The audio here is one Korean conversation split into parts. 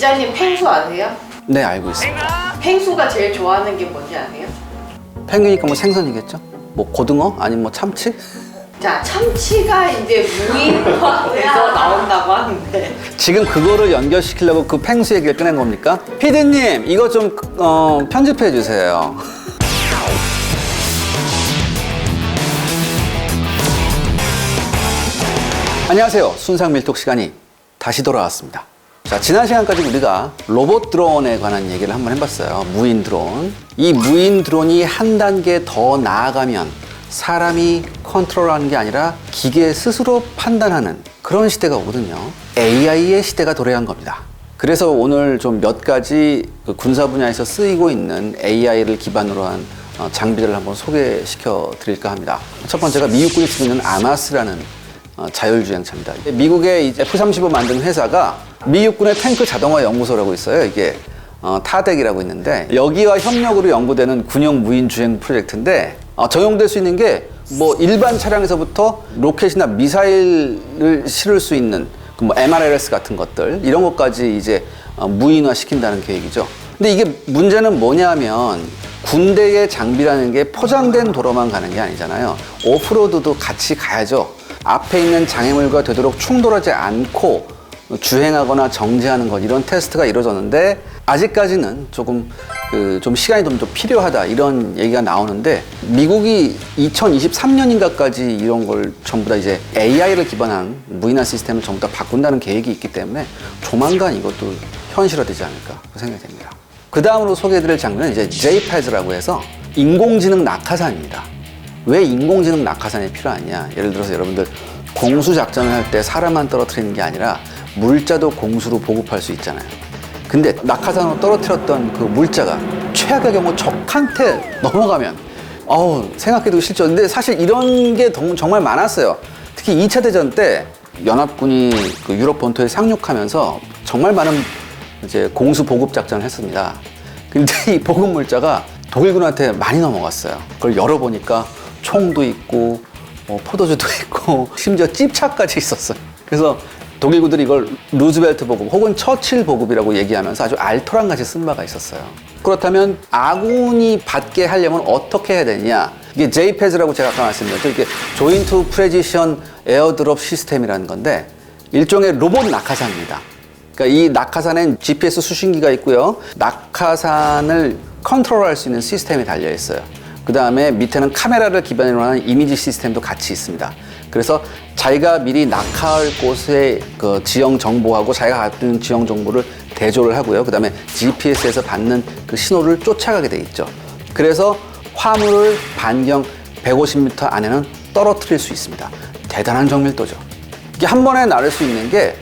기자님 펭수 아세요? 네, 알고 있습니다. 펭수가 제일 좋아하는 게 뭔지 아세요? 펭귄이니까 뭐 생선이겠죠? 뭐 고등어? 아니면 뭐 참치? 자, 참치가 이제 무인화돼서 나온다고 하는데 지금 그거를 연결시키려고 그 펭수 얘기를 꺼낸 겁니까? 피디님, 이거 좀 편집해 주세요. 안녕하세요. 순상 밀톡 시간이 다시 돌아왔습니다. 자, 지난 시간까지 우리가 로봇 드론에 관한 얘기를 한번 해봤어요. 무인 드론. 이 무인 드론이 한 단계 더 나아가면 사람이 컨트롤하는 게 아니라 기계 스스로 판단하는 그런 시대가 오거든요. AI의 시대가 도래한 겁니다. 그래서 오늘 좀 몇 가지 그 군사 분야에서 쓰이고 있는 AI를 기반으로 한 장비들을 한번 소개시켜 드릴까 합니다. 첫 번째가 미국군이 쓰고 있는 아마스라는 자율주행차입니다. 미국의 F-35 만든 회사가 미 육군의 탱크 자동화 연구소라고 있어요. 이게 타덱이라고 있는데 여기와 협력으로 연구되는 군용 무인 주행 프로젝트인데 적용될 수 있는 게 뭐 일반 차량에서부터 로켓이나 미사일을 실을 수 있는 뭐 MRLS 같은 것들 이런 것까지 이제 무인화 시킨다는 계획이죠. 근데 이게 문제는 뭐냐면 군대의 장비라는 게 포장된 도로만 가는 게 아니잖아요. 오프로드도 같이 가야죠. 앞에 있는 장애물과 되도록 충돌하지 않고 주행하거나 정지하는 것 이런 테스트가 이루어졌는데 아직까지는 조금 좀 시간이 좀 필요하다 이런 얘기가 나오는데 미국이 2023년인가까지 이런 걸 전부 다 이제 AI를 기반한 무인화 시스템을 전부 다 바꾼다는 계획이 있기 때문에 조만간 이것도 현실화되지 않을까 생각이 됩니다. 그 다음으로 소개해드릴 장비는 이제 JPEG라고 해서 인공지능 낙하산입니다. 왜 인공지능 낙하산이 필요하냐? 예를 들어서 여러분들 공수 작전을 할 때 사람만 떨어뜨리는 게 아니라 물자도 공수로 보급할 수 있잖아요. 근데 낙하산으로 떨어뜨렸던 그 물자가 최악의 경우 적한테 넘어가면 생각해도 싫죠. 근데 사실 이런 게 정말 많았어요. 특히 2차 대전 때 연합군이 그 유럽 본토에 상륙하면서 정말 많은 이제 공수 보급 작전을 했습니다. 근데 이 보급 물자가 독일군한테 많이 넘어갔어요. 그걸 열어보니까 총도 있고 포도주도 있고 심지어 찝차까지 있었어요. 그래서 독일군들이 이걸 루즈벨트 보급 혹은 처칠 보급이라고 얘기하면서 아주 알토란같이 쓴 바가 있었어요. 그렇다면 아군이 받게 하려면 어떻게 해야 되느냐? 이게 JPEG라고 제가 아까 말씀드렸죠. 이게 조인트 프레지션 에어드롭 시스템이라는 건데 일종의 로봇 낙하산입니다. 그러니까 이 낙하산엔 GPS 수신기가 있고요. 낙하산을 컨트롤할 수 있는 시스템이 달려 있어요. 그 다음에 밑에는 카메라를 기반으로 하는 이미지 시스템도 같이 있습니다. 그래서 자기가 미리 낙하할 곳의 그 지형 정보하고 자기가 갖는 지형 정보를 대조를 하고요. 그 다음에 GPS에서 받는 그 신호를 쫓아가게 돼 있죠. 그래서 화물을 반경 150m 안에는 떨어뜨릴 수 있습니다. 대단한 정밀도죠. 이게 한 번에 나를 수 있는 게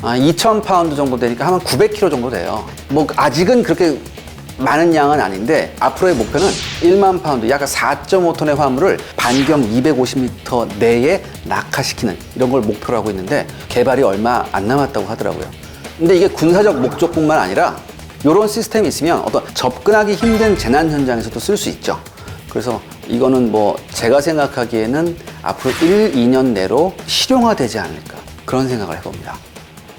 2,000파운드 정도 되니까 한 900kg 정도 돼요. 뭐 아직은 그렇게 많은 양은 아닌데 앞으로의 목표는 1만 파운드, 약 4.5톤의 화물을 반경 250m 내에 낙하시키는 이런 걸 목표로 하고 있는데 개발이 얼마 안 남았다고 하더라고요. 근데 이게 군사적 목적뿐만 아니라 이런 시스템이 있으면 어떤 접근하기 힘든 재난 현장에서도 쓸 수 있죠. 그래서 이거는 뭐 제가 생각하기에는 앞으로 1, 2년 내로 실용화되지 않을까 그런 생각을 해봅니다.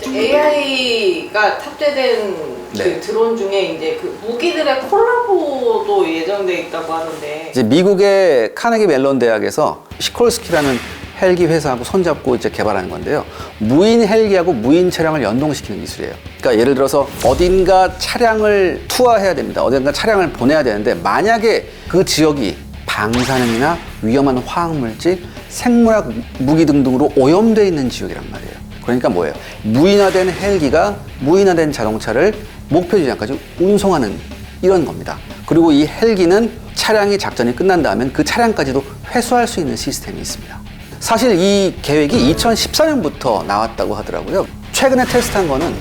AI가 탑재된 그 드론 중에 이제 그 무기들의 콜라보도 예정돼 있다고 하는데 이제 미국의 카네기 멜론 대학에서 시콜스키라는 헬기 회사하고 손잡고 이제 개발하는 건데요. 무인 헬기하고 무인 차량을 연동시키는 기술이에요. 그러니까 예를 들어서 어딘가 차량을 투하해야 됩니다. 어딘가 차량을 보내야 되는데 만약에 그 지역이 방사능이나 위험한 화학물질, 생물학 무기 등등으로 오염되어 있는 지역이란 말이에요. 그러니까 뭐예요? 무인화된 헬기가 무인화된 자동차를 목표 지점까지 운송하는 이런 겁니다. 그리고 이 헬기는 차량이 작전이 끝난 다음엔 그 차량까지도 회수할 수 있는 시스템이 있습니다. 사실 이 계획이 2014년부터 나왔다고 하더라고요. 최근에 테스트한 거는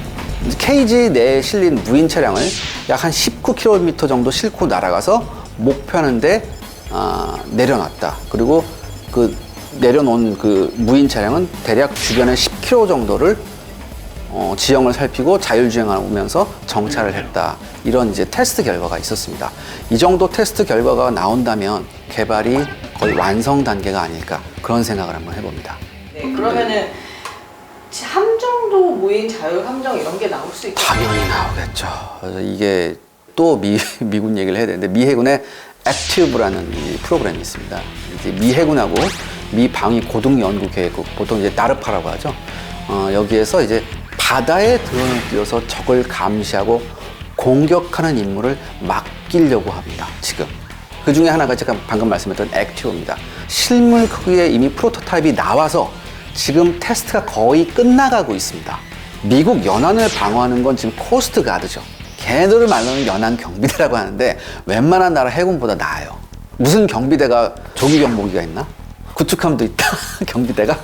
케이지 내에 실린 무인 차량을 약 한 19km 정도 싣고 날아가서 목표하는데 내려놨다. 그리고 그 내려놓은 그 무인 차량은 대략 주변에 10km 정도를 지형을 살피고 자율주행하면서 정차를 했다. 이런 이제 테스트 결과가 있었습니다. 이 정도 테스트 결과가 나온다면 개발이 거의 완성 단계가 아닐까 그런 생각을 한번 해봅니다. 네, 그러면은 함정도 무인 자율 함정 이런 게 나올 수 있죠. 당연히 나오겠죠. 그래서 이게 또 미군 얘기를 해야 되는데 미 해군의 액티브라는 이 프로그램이 있습니다. 이제 미 해군하고 미 방위 고등 연구 계획국 보통 이제 나르파라고 하죠. 여기에서 이제 바다에 드론을 띄워서 적을 감시하고 공격하는 임무를 맡기려고 합니다. 지금 그 중에 하나가 제가 방금 말씀했던 액티브입니다. 실물 크기의 이미 프로토타입이 나와서 지금 테스트가 거의 끝나가고 있습니다. 미국 연안을 방어하는 건 지금 코스트 가드죠. 걔네들을 말로는 연안 경비대라고 하는데 웬만한 나라 해군보다 나아요. 무슨 경비대가 조기 경보기가 있나? 구축함도 있다. 경비대가.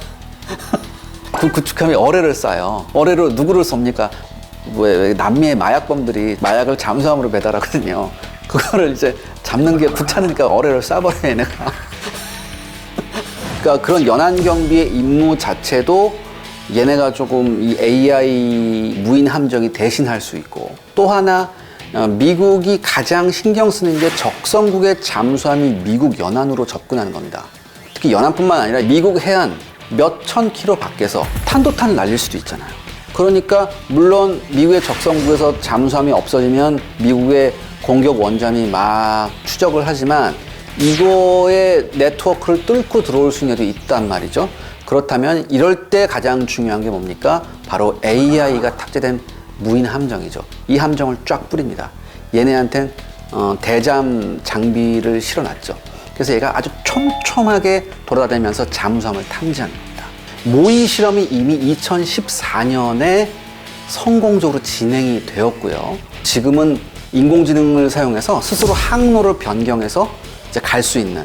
그 구축함이 어뢰를 쏴요. 어뢰로 누구를 쏩니까? 왜 남미의 마약범들이 마약을 잠수함으로 배달하거든요. 그거를 이제 잡는 게 귀찮으니까 어뢰를 쏴버려 얘네가. 그러니까 그런 연안 경비의 임무 자체도 얘네가 조금 이 AI 무인 함정이 대신할 수 있고, 또 하나 미국이 가장 신경 쓰는 게 적성국의 잠수함이 미국 연안으로 접근하는 겁니다. 특히 연안뿐만 아니라 미국 해안 몇천 킬로 밖에서 탄도탄을 날릴 수도 있잖아요. 그러니까 물론 미국의 적성국에서 잠수함이 없어지면 미국의 공격 원잠이 막 추적을 하지만 이거의 네트워크를 뚫고 들어올 수 있는 애도 있단 말이죠. 그렇다면 이럴 때 가장 중요한 게 뭡니까? 바로 AI가 탑재된 무인 함정이죠. 이 함정을 쫙 뿌립니다. 얘네한텐 대잠 장비를 실어놨죠. 그래서 얘가 아주 촘촘하게 돌아다니면서 잠수함을 탐지하는 겁니다. 모의 실험이 이미 2014년에 성공적으로 진행이 되었고요. 지금은 인공지능을 사용해서 스스로 항로를 변경해서 이제 갈 수 있는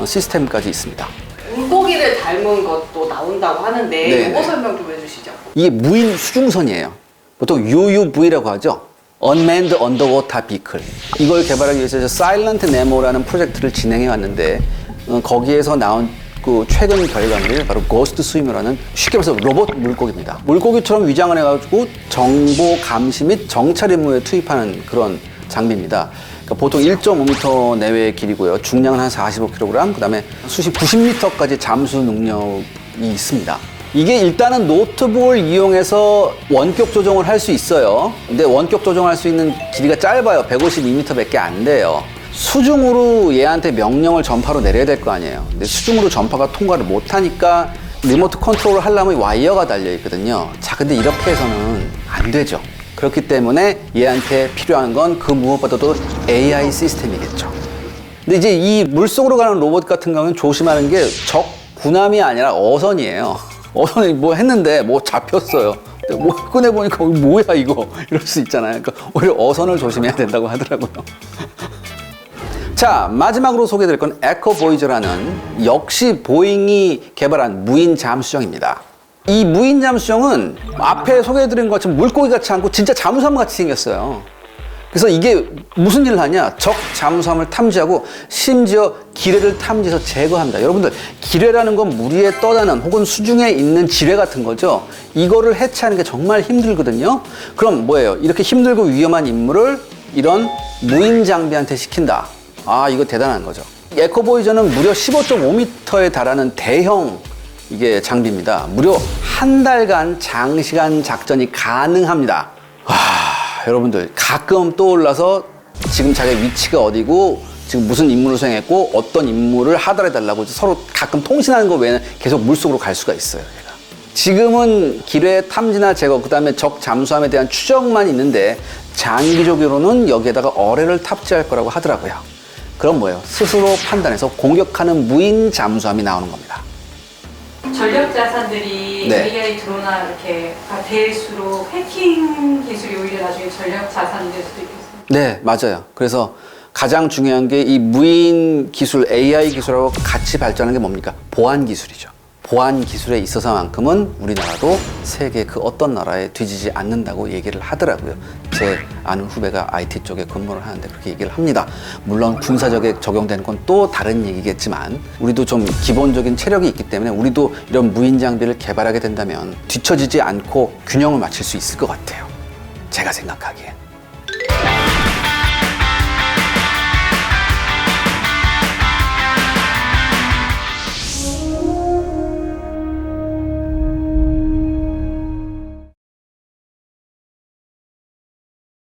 시스템까지 있습니다. 물고기를 닮은 것도 나온다고 하는데 네네. 이거 설명 좀 해주시죠. 이게 무인 수중선이에요. 보통 UUV라고 하죠. Unmanned Underwater Vehicle. 이걸 개발하기 위해서 Silent Nemo라는 프로젝트를 진행해 왔는데 거기에서 나온 그 최근 결과물이 바로 고스트 스위머라는 쉽게 말해서 로봇 물고기입니다. 물고기처럼 위장을 해가지고 정보 감시 및 정찰 임무에 투입하는 그런 장비입니다. 그러니까 보통 1.5m 내외의 길이고요. 중량은 한 45kg, 그 다음에 수심 90m까지 잠수 능력이 있습니다. 이게 일단은 노트북을 이용해서 원격 조정을 할 수 있어요. 근데 원격 조정할 수 있는 길이가 짧아요. 152m밖에 안 돼요. 수중으로 얘한테 명령을 전파로 내려야 될 거 아니에요. 근데 수중으로 전파가 통과를 못 하니까 리모트 컨트롤을 하려면 와이어가 달려 있거든요. 자, 근데 이렇게 해서는 안 되죠. 그렇기 때문에 얘한테 필요한 건 그 무엇보다도 AI 시스템이겠죠. 근데 이제 이 물속으로 가는 로봇 같은 경우는 조심하는 게 적 군함이 아니라 어선이에요. 어선이 뭐 했는데 뭐 잡혔어요. 뭐 꺼내보니까 뭐야 이거 이럴 수 있잖아요. 그러니까 오히려 어선을 조심해야 된다고 하더라고요. 자, 마지막으로 소개해드릴 건 에코보이저라는 역시 보잉이 개발한 무인 잠수정입니다. 이 무인 잠수정은 앞에 소개해드린 것처럼 물고기 같지 않고 진짜 잠수함 같이 생겼어요. 그래서 이게 무슨 일을 하냐? 적 잠수함을 탐지하고 심지어 기뢰를 탐지해서 제거합니다. 여러분들, 기뢰라는 건 물 위에 떠다는 혹은 수중에 있는 지뢰 같은 거죠. 이거를 해체하는 게 정말 힘들거든요. 그럼 뭐예요? 이렇게 힘들고 위험한 임무를 이런 무인 장비한테 시킨다. 아, 이거 대단한 거죠. 에코보이저는 무려 15.5m에 달하는 대형 이게 장비입니다. 무려 한 달간 장시간 작전이 가능합니다. 와, 여러분들 가끔 떠올라서 지금 자기 위치가 어디고 지금 무슨 임무를 수행했고 어떤 임무를 하달해달라고 서로 가끔 통신하는 거 외에는 계속 물속으로 갈 수가 있어요. 얘가. 지금은 기뢰 탐지나 제거, 그 다음에 적 잠수함에 대한 추적만 있는데 장기적으로는 여기에다가 어뢰를 탑재할 거라고 하더라고요. 그럼 뭐예요? 스스로 판단해서 공격하는 무인 잠수함이 나오는 겁니다. 전력 자산들이 네. AI 드론화 이렇게 될수록 해킹 기술이 오히려 나중에 전력 자산이 될 수도 있겠습니다. 네, 맞아요. 그래서 가장 중요한 게 이 무인 기술, AI 기술하고 같이 발전하는 게 뭡니까? 보안 기술이죠. 보안 기술에 있어서만큼은 우리나라도 세계 그 어떤 나라에 뒤지지 않는다고 얘기를 하더라고요. 제 아는 후배가 IT 쪽에 근무를 하는데 그렇게 얘기를 합니다. 물론 군사적에 적용되는 건 또 다른 얘기겠지만 우리도 좀 기본적인 체력이 있기 때문에 우리도 이런 무인 장비를 개발하게 된다면 뒤처지지 않고 균형을 맞출 수 있을 것 같아요. 제가 생각하기에.